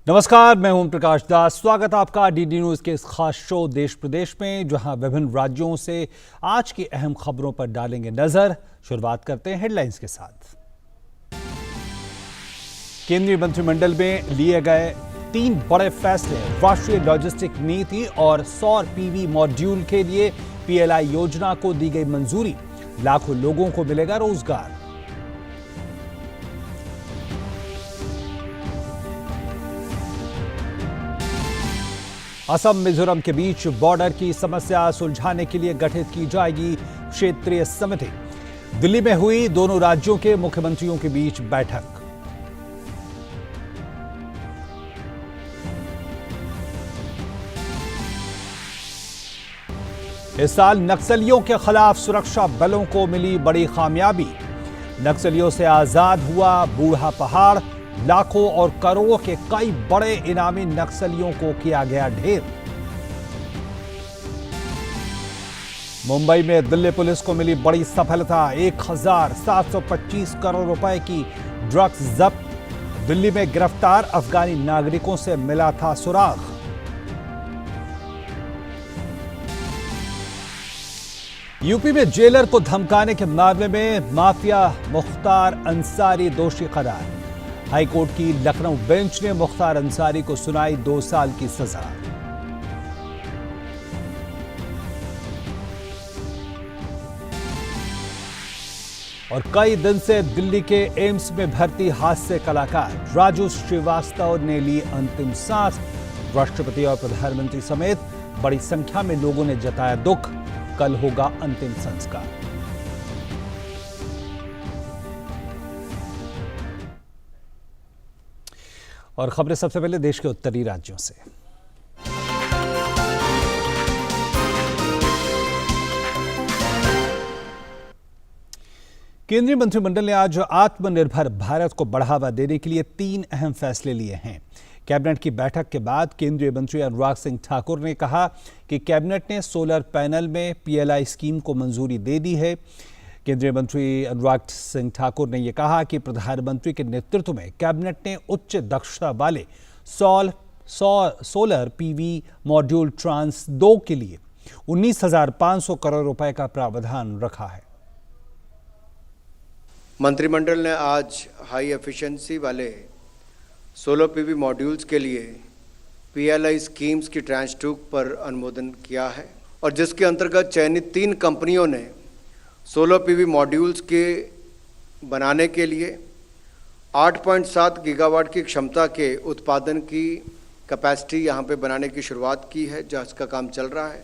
नमस्कार, मैं ओम प्रकाश दास। स्वागत है आपका डीडी न्यूज के इस खास शो देश प्रदेश में, जहां विभिन्न राज्यों से आज की अहम खबरों पर डालेंगे नजर। शुरुआत करते हैं हेडलाइंस के साथ। केंद्रीय मंत्रिमंडल में लिए गए 3 बड़े फैसले। राष्ट्रीय लॉजिस्टिक नीति और सौर पीवी मॉड्यूल के लिए पीएलआई योजना को दी गई मंजूरी। लाखों लोगों को मिलेगा रोजगार। असम मिजोरम के बीच बॉर्डर की समस्या सुलझाने के लिए गठित की जाएगी क्षेत्रीय समिति। दिल्ली में हुई दोनों राज्यों के मुख्यमंत्रियों के बीच बैठक। इस साल नक्सलियों के खिलाफ सुरक्षा बलों को मिली बड़ी कामयाबी। नक्सलियों से आजाद हुआ बूढ़ा पहाड़। लाखों और करोड़ों के कई बड़े इनामी नक्सलियों को किया गया ढेर। मुंबई में दिल्ली पुलिस को मिली बड़ी सफलता। 1725 करोड़ रुपए की ड्रग्स जब्त। दिल्ली में गिरफ्तार अफगानी नागरिकों से मिला था सुराग। यूपी में जेलर को धमकाने के मामले में माफिया मुख्तार अंसारी दोषी करार। हाईकोर्ट की लखनऊ बेंच ने मुख्तार अंसारी को सुनाई 2 साल की सजा। और कई दिन से दिल्ली के एम्स में भर्ती हास्य कलाकार राजू श्रीवास्तव ने ली अंतिम सांस। राष्ट्रपति और प्रधानमंत्री समेत बड़ी संख्या में लोगों ने जताया दुख। कल होगा अंतिम संस्कार। और खबरें सबसे पहले देश के उत्तरी राज्यों से। केंद्रीय मंत्रिमंडल ने आज आत्मनिर्भर भारत को बढ़ावा देने के लिए 3 अहम फैसले लिए हैं। कैबिनेट की बैठक के बाद केंद्रीय मंत्री अनुराग सिंह ठाकुर ने कहा कि कैबिनेट ने सोलर पैनल में पीएलआई स्कीम को मंजूरी दे दी है। केंद्रीय मंत्री अनुराग सिंह ठाकुर ने यह कहा कि प्रधानमंत्री के नेतृत्व में कैबिनेट ने उच्च दक्षता वाले सोलर पीवी मॉड्यूल ट्रांस 2 के लिए 19,500 करोड़ रुपए का प्रावधान रखा है। मंत्रिमंडल ने आज हाई एफिशिएंसी वाले सोलर पीवी मॉड्यूल्स के लिए पीएलआई स्कीम्स की ट्रांच 2 पर अनुमोदन किया है और जिसके अंतर्गत चयनित 3 कंपनियों ने सोलर पीवी मॉड्यूल्स के बनाने के लिए 8.7 गीगावाट की क्षमता के उत्पादन की कैपेसिटी यहाँ पे बनाने की शुरुआत की है, जिसका काम चल रहा है।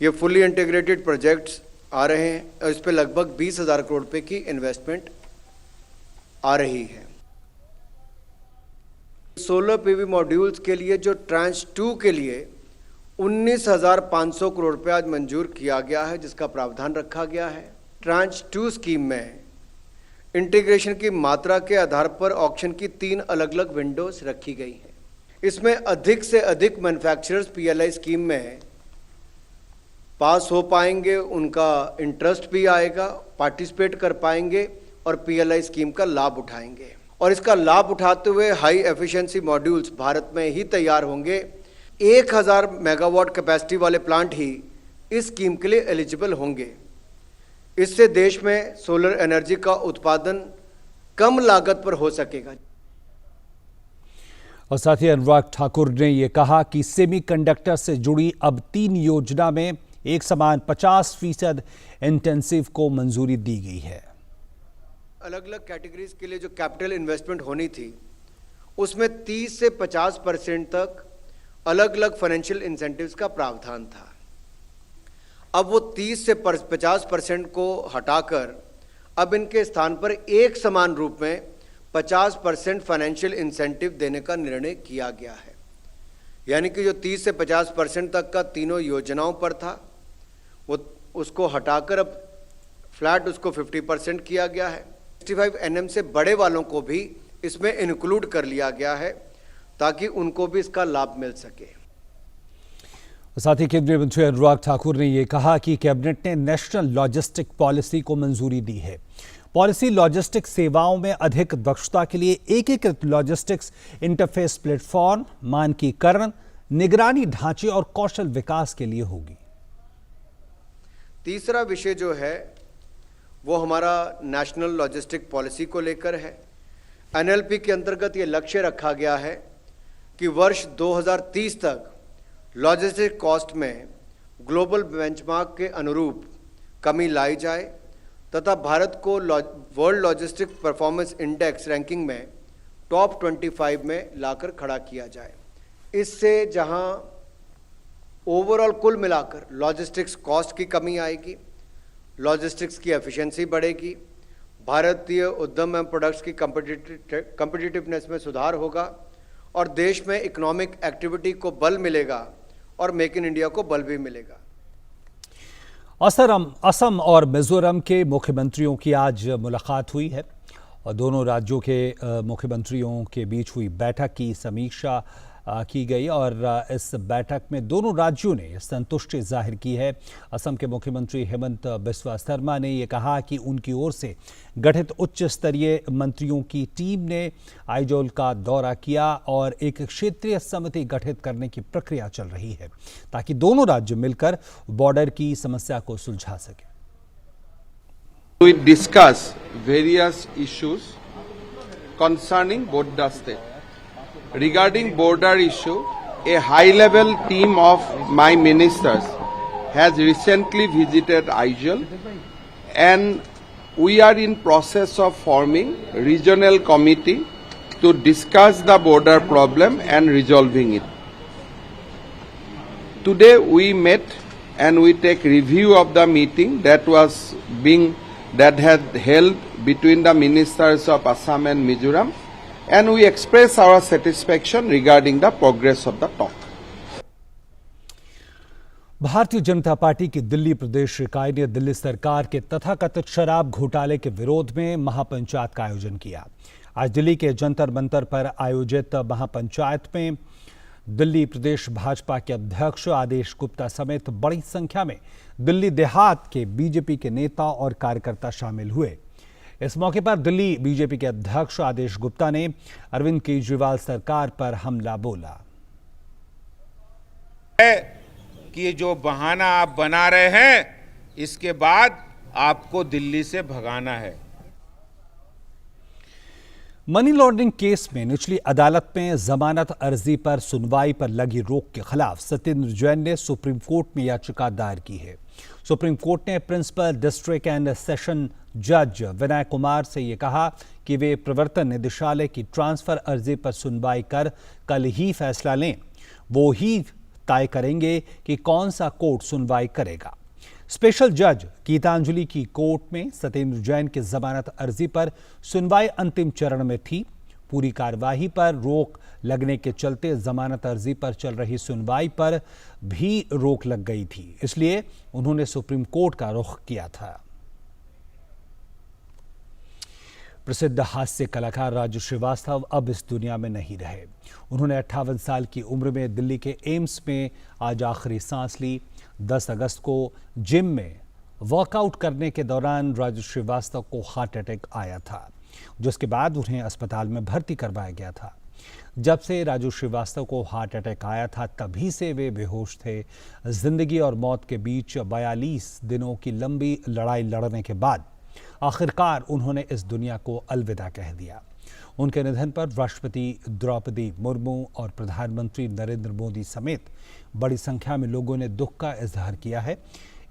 ये फुली इंटीग्रेटेड प्रोजेक्ट्स आ रहे हैं और इस पे लगभग 20,000 करोड़ रुपए की इन्वेस्टमेंट आ रही है। सोलर पीवी मॉड्यूल्स के लिए जो ट्रांच 2 के लिए 19,500 करोड़ रुपए आज मंजूर किया गया है, जिसका प्रावधान रखा गया है। ट्रांच 2 स्कीम में इंटीग्रेशन की मात्रा के आधार पर ऑक्शन की 3 अलग अलग विंडोज रखी गई हैं। इसमें अधिक से अधिक मैन्युफैक्चरर्स पीएलआई स्कीम में पास हो पाएंगे, उनका इंटरेस्ट भी आएगा, पार्टिसिपेट कर पाएंगे और पीएलआई स्कीम का लाभ उठाएंगे। और इसका लाभ उठाते हुए हाई एफिशिएंसी मॉड्यूल्स भारत में ही तैयार होंगे। 1,000 मेगावाट कैपेसिटी वाले प्लांट ही इस स्कीम के लिए एलिजिबल होंगे। इससे देश में सोलर एनर्जी का उत्पादन कम लागत पर हो सकेगा। और साथ ही अनुराग ठाकुर ने यह कहा कि सेमीकंडक्टर से जुड़ी अब 3 योजना में एक समान 50% इंटेंसिव को मंजूरी दी गई है। अलग अलग कैटेगरीज के लिए जो कैपिटल इन्वेस्टमेंट होनी थी, उसमें 30 से 50% तक अलग अलग फाइनेंशियल इंसेंटिव्स का प्रावधान था। अब वो 30 से 50% को हटाकर अब इनके स्थान पर एक समान रूप में 50% फाइनेंशियल इंसेंटिव देने का निर्णय किया गया है। यानी कि जो 30 से 50% तक का तीनों योजनाओं पर था, वो उसको हटाकर अब फ्लैट उसको 50% किया गया है। 65 NM से बड़े वालों को भी इसमें इंक्लूड कर लिया गया है ताकि उनको भी इसका लाभ मिल सके। साथ ही केंद्रीय मंत्री अनुराग ठाकुर ने यह कहा कि कैबिनेट ने नेशनल लॉजिस्टिक पॉलिसी को मंजूरी दी है। पॉलिसी लॉजिस्टिक्स सेवाओं में अधिक दक्षता के लिए एकीकृत लॉजिस्टिक्स इंटरफेस प्लेटफॉर्म, मानकीकरण, निगरानी ढांचे और कौशल विकास के लिए होगी। तीसरा विषय जो है वो हमारा नेशनल लॉजिस्टिक पॉलिसी को लेकर है। एनएलपी के अंतर्गत ये लक्ष्य रखा गया है कि वर्ष 2030 तक लॉजिस्टिक कॉस्ट में ग्लोबल बेंचमार्क के अनुरूप कमी लाई जाए तथा भारत को world logistic performance index ranking में टॉप 25 में लाकर खड़ा किया जाए। इससे जहां ओवरऑल कुल मिलाकर लॉजिस्टिक्स कॉस्ट की कमी आएगी, लॉजिस्टिक्स की एफिशिएंसी बढ़ेगी, भारतीय उद्यम एवं प्रोडक्ट्स की कम्पिटिटिवनेस में सुधार होगा और देश में इकोनॉमिक एक्टिविटी को बल मिलेगा और मेक इन इंडिया को बल भी मिलेगा। असम और मिजोरम के मुख्यमंत्रियों की आज मुलाकात हुई है और दोनों राज्यों के मुख्यमंत्रियों के बीच हुई बैठक की समीक्षा की गई और इस बैठक में दोनों राज्यों ने संतुष्टि जाहिर की है। असम के मुख्यमंत्री हेमंत बिस्वा शर्मा ने यह कहा कि उनकी ओर से गठित उच्च स्तरीय मंत्रियों की टीम ने आइजोल का दौरा किया और एक क्षेत्रीय समिति गठित करने की प्रक्रिया चल रही है ताकि दोनों राज्य मिलकर बॉर्डर की समस्या को सुलझा सके। We discuss various issues concerning both the states. Regarding border issue, a high-level team of my ministers has recently visited Aizawl, and we are in process of forming regional committee to discuss the border problem and resolving it. Today we met and we take review of the meeting that had held between the ministers of Assam and Mizoram, and we express our satisfaction regarding the progress of the talk. Bharatiya Janata party की दिल्ली प्रदेश इकाई ने दिल्ली सरकार के तथाकथित शराब घोटाले के विरोध में महापंचायत का आयोजन किया। आज दिल्ली के जंतर मंतर पर आयोजित महापंचायत में दिल्ली प्रदेश भाजपा के अध्यक्ष आदेश गुप्ता समेत बड़ी संख्या में दिल्ली देहात के बीजेपी के नेता और कार्यकर्ता शामिल हुए। इस मौके पर दिल्ली बीजेपी के अध्यक्ष आदेश गुप्ता ने अरविंद केजरीवाल सरकार पर हमला बोला कि ये जो बहाना आप बना रहे हैं, इसके बाद आपको दिल्ली से भगाना है। मनी लॉन्ड्रिंग केस में निचली अदालत में जमानत अर्जी पर सुनवाई पर लगी रोक के खिलाफ सत्येंद्र जैन ने सुप्रीम कोर्ट में याचिका दायर की है। सुप्रीम कोर्ट ने प्रिंसिपल डिस्ट्रिक्ट एंड सेशन जज विनय कुमार से यह कहा कि वे प्रवर्तन निदेशालय की ट्रांसफर अर्जी पर सुनवाई कर कल ही फैसला लें। वो ही तय करेंगे कि कौन सा कोर्ट सुनवाई करेगा। स्पेशल जज गीतांजलि की कोर्ट में सत्येंद्र जैन की जमानत अर्जी पर सुनवाई अंतिम चरण में थी। पूरी कार्यवाही पर रोक लगने के चलते जमानत अर्जी पर चल रही सुनवाई पर भी रोक लग गई थी, इसलिए उन्होंने सुप्रीम कोर्ट का रुख किया था। प्रसिद्ध हास्य कलाकार राजू श्रीवास्तव अब इस दुनिया में नहीं रहे। उन्होंने 58 साल की उम्र में दिल्ली के एम्स में आज आखिरी सांस ली। 10 अगस्त को जिम में वर्कआउट करने के दौरान राजू श्रीवास्तव को हार्ट अटैक आया था, जिसके बाद उन्हें अस्पताल में भर्ती करवाया गया था। जब से राजू श्रीवास्तव को हार्ट अटैक आया था, तभी से वे बेहोश थे। जिंदगी और मौत के बीच 42 दिनों की लंबी लड़ाई लड़ने के बाद आखिरकार उन्होंने इस दुनिया को अलविदा कह दिया। उनके निधन पर राष्ट्रपति द्रौपदी मुर्मू और प्रधानमंत्री नरेंद्र मोदी समेत बड़ी संख्या में लोगों ने दुख का इजहार किया है।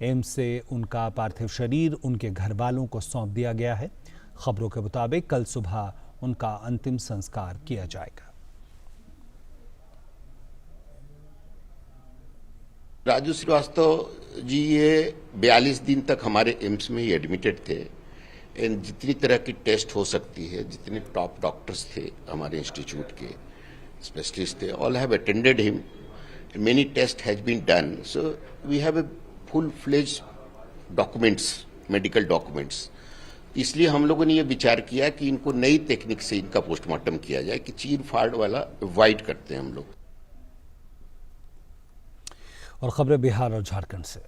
एम्स से उनका पार्थिव शरीर उनके घर वालों को सौंप दिया गया है। खबरों के मुताबिक कल सुबह उनका अंतिम संस्कार किया जाएगा। राजू श्रीवास्तव जी ये 42 दिन तक हमारे एम्स में ही एडमिटेड थे। जितनी तरह की टेस्ट हो सकती है, जितने टॉप डॉक्टर्स थे हमारे इंस्टीट्यूट के, स्पेशलिस्ट थे, all have attended him. Many test has been done, so we have a full fledge documents, medical documents. इसलिए हम लोगों ने ये विचार किया कि इनको नई टेक्निक से इनका पोस्टमार्टम किया जाए, कि चीर फाड़ वाला अवॉइड करते हैं हम लोग। और खबरें बिहार और झारखंड से।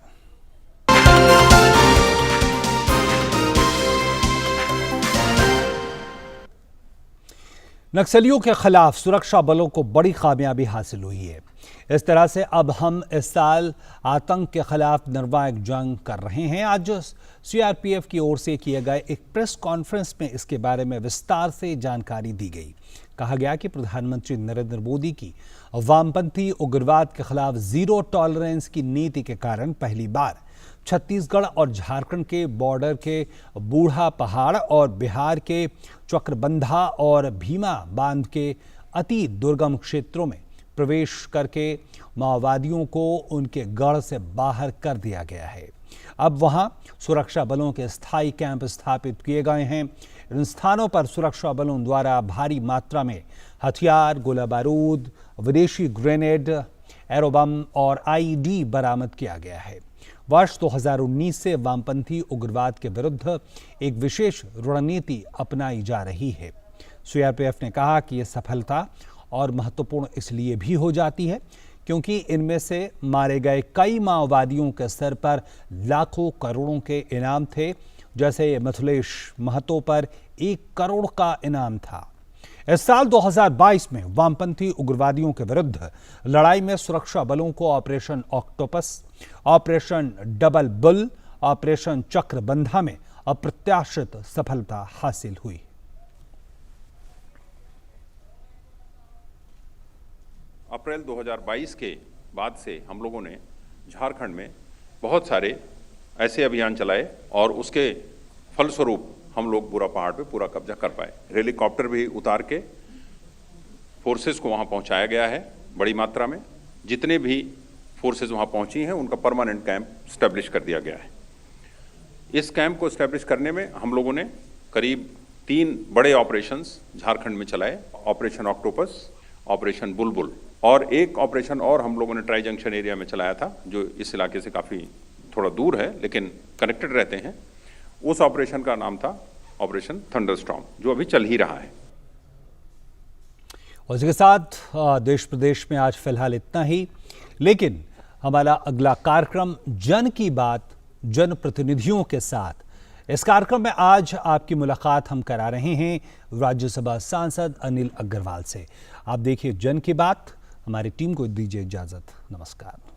नक्सलियों के खिलाफ सुरक्षा बलों को बड़ी कामयाबी हासिल हुई है। इस तरह से अब हम इस साल आतंक के खिलाफ निर्णायक जंग कर रहे हैं। आज सीआरपीएफ की ओर से किए गए एक प्रेस कॉन्फ्रेंस में इसके बारे में विस्तार से जानकारी दी गई। कहा गया कि प्रधानमंत्री नरेंद्र मोदी की वामपंथी उग्रवाद के खिलाफ जीरो टॉलरेंस की नीति के कारण पहली बार छत्तीसगढ़ और झारखंड के बॉर्डर के बूढ़ा पहाड़ और बिहार के चक्रबंधा और भीमा बांध के अति दुर्गम क्षेत्रों में प्रवेश करके माओवादियों को उनके गढ़ से बाहर कर दिया गया है। अब वहां सुरक्षा बलों के स्थायी कैंप स्थापित किए गए हैं। इन स्थानों पर सुरक्षा बलों द्वारा भारी मात्रा में हथियार, गोला बारूद, विदेशी ग्रेनेड, एरोबम और आईडी बरामद किया गया है। वर्ष 2019 से वामपंथी उग्रवाद के विरुद्ध एक विशेष रणनीति अपनाई जा रही है। सीआरपीएफ ने कहा कि यह सफलता और महत्वपूर्ण इसलिए भी हो जाती है क्योंकि इनमें से मारे गए कई माओवादियों के सर पर लाखों करोड़ों के इनाम थे। जैसे मिथिलेश महतो पर 1 करोड़ का इनाम था। इस साल 2022 में वामपंथी उग्रवादियों के विरुद्ध लड़ाई में सुरक्षा बलों को operation Octopus, operation Double Bull, operation Chakrabandha में अप्रत्याशित सफलता हासिल हुई। अप्रैल 2022 के बाद से हम लोगों ने झारखंड में बहुत सारे ऐसे अभियान चलाए और उसके फलस्वरूप हम लोग बुरा पहाड़ पे पूरा कब्जा कर पाए। हेलीकॉप्टर भी उतार के फोर्सेस को वहां पहुंचाया गया है बड़ी मात्रा में। जितने भी फोर्सेस वहां पहुंची हैं उनका परमानेंट कैंप स्टैब्लिश कर दिया गया है। इस कैंप को स्टैब्लिश करने में हम लोगों ने करीब 3 बड़े ऑपरेशंस झारखंड में चलाए। ऑपरेशन ऑक्टोपस, ऑपरेशन बुलबुल और एक ऑपरेशन और हम लोगों ने ट्राई जंक्शन एरिया में चलाया था जो इस इलाके से काफ़ी थोड़ा दूर है लेकिन कनेक्टेड रहते हैं। उस ऑपरेशन का नाम था ऑपरेशन थंडरस्टॉर्म जो अभी चल ही रहा है। और इसके साथ देश प्रदेश में आज फिलहाल इतना ही, लेकिन हमारा अगला कार्यक्रम जन की बात जनप्रतिनिधियों के साथ। इस कार्यक्रम में आज आपकी मुलाकात हम करा रहे हैं राज्यसभा सांसद अनिल अग्रवाल से। आप देखिए जन की बात। हमारी टीम को दीजिए इजाजत। नमस्कार।